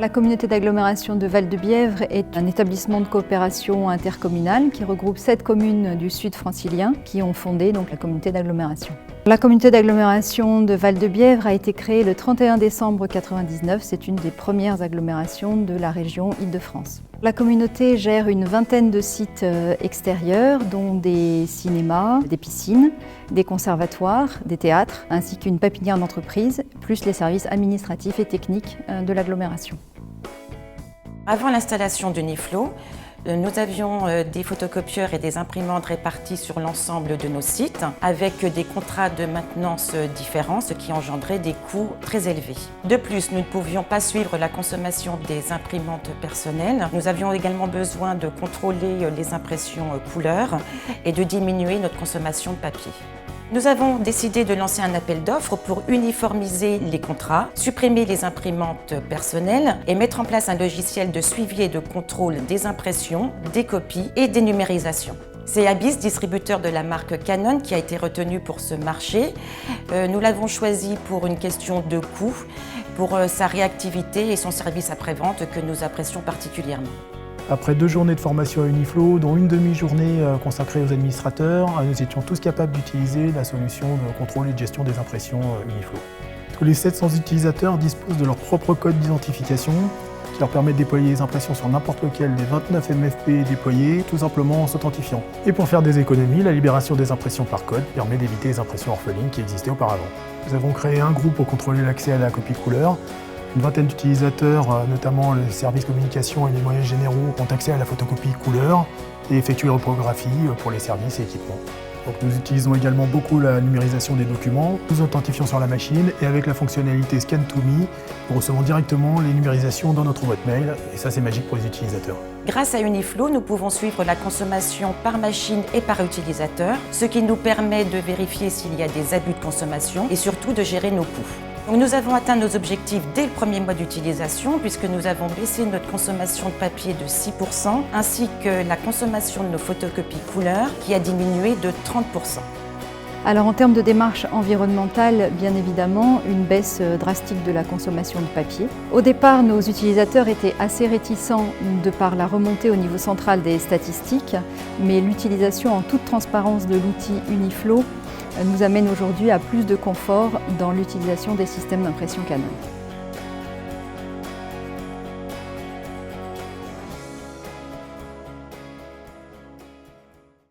La communauté d'agglomération de Val-de-Bièvre est un établissement de coopération intercommunale qui regroupe 7 communes du sud francilien qui ont fondé donc, la communauté d'agglomération. La communauté d'agglomération de Val-de-Bièvre a été créée le 31 décembre 1999. C'est une des premières agglomérations de la région Île-de-France. La communauté gère une vingtaine de sites extérieurs, dont des cinémas, des piscines, des conservatoires, des théâtres, ainsi qu'une pépinière d'entreprise, plus les services administratifs et techniques de l'agglomération. Avant l'installation d'Uniflow, nous avions des photocopieurs et des imprimantes répartis sur l'ensemble de nos sites avec des contrats de maintenance différents, ce qui engendrait des coûts très élevés. De plus, nous ne pouvions pas suivre la consommation des imprimantes personnelles. Nous avions également besoin de contrôler les impressions couleurs et de diminuer notre consommation de papier. Nous avons décidé de lancer un appel d'offres pour uniformiser les contrats, supprimer les imprimantes personnelles et mettre en place un logiciel de suivi et de contrôle des impressions, des copies et des numérisations. C'est Abyss, distributeur de la marque Canon, qui a été retenu pour ce marché. Nous l'avons choisi pour une question de coût, pour sa réactivité et son service après-vente que nous apprécions particulièrement. Après 2 journées de formation à Uniflow, dont une demi-journée consacrée aux administrateurs, nous étions tous capables d'utiliser la solution de contrôle et de gestion des impressions Uniflow. Tous les 700 utilisateurs disposent de leur propre code d'identification qui leur permet de déployer les impressions sur n'importe lequel des 29 MFP déployés, tout simplement en s'authentifiant. Et pour faire des économies, la libération des impressions par code permet d'éviter les impressions orphelines qui existaient auparavant. Nous avons créé un groupe pour contrôler l'accès à la copie couleur. Une vingtaine d'utilisateurs, notamment le service communication et les moyens généraux, ont accès à la photocopie couleur et effectuent la reprographie pour les services et équipements. Donc nous utilisons également beaucoup la numérisation des documents, nous authentifions sur la machine et avec la fonctionnalité Scan to Me, nous recevons directement les numérisations dans notre boîte mail et ça c'est magique pour les utilisateurs. Grâce à Uniflow, nous pouvons suivre la consommation par machine et par utilisateur, ce qui nous permet de vérifier s'il y a des abus de consommation et surtout de gérer nos coûts. Donc nous avons atteint nos objectifs dès le premier mois d'utilisation puisque nous avons baissé notre consommation de papier de 6% ainsi que la consommation de nos photocopies couleurs qui a diminué de 30%. Alors en termes de démarche environnementale, bien évidemment, une baisse drastique de la consommation de papier. Au départ, nos utilisateurs étaient assez réticents de par la remontée au niveau central des statistiques, mais l'utilisation en toute transparence de l'outil Uniflow nous amène aujourd'hui à plus de confort dans l'utilisation des systèmes d'impression Canon.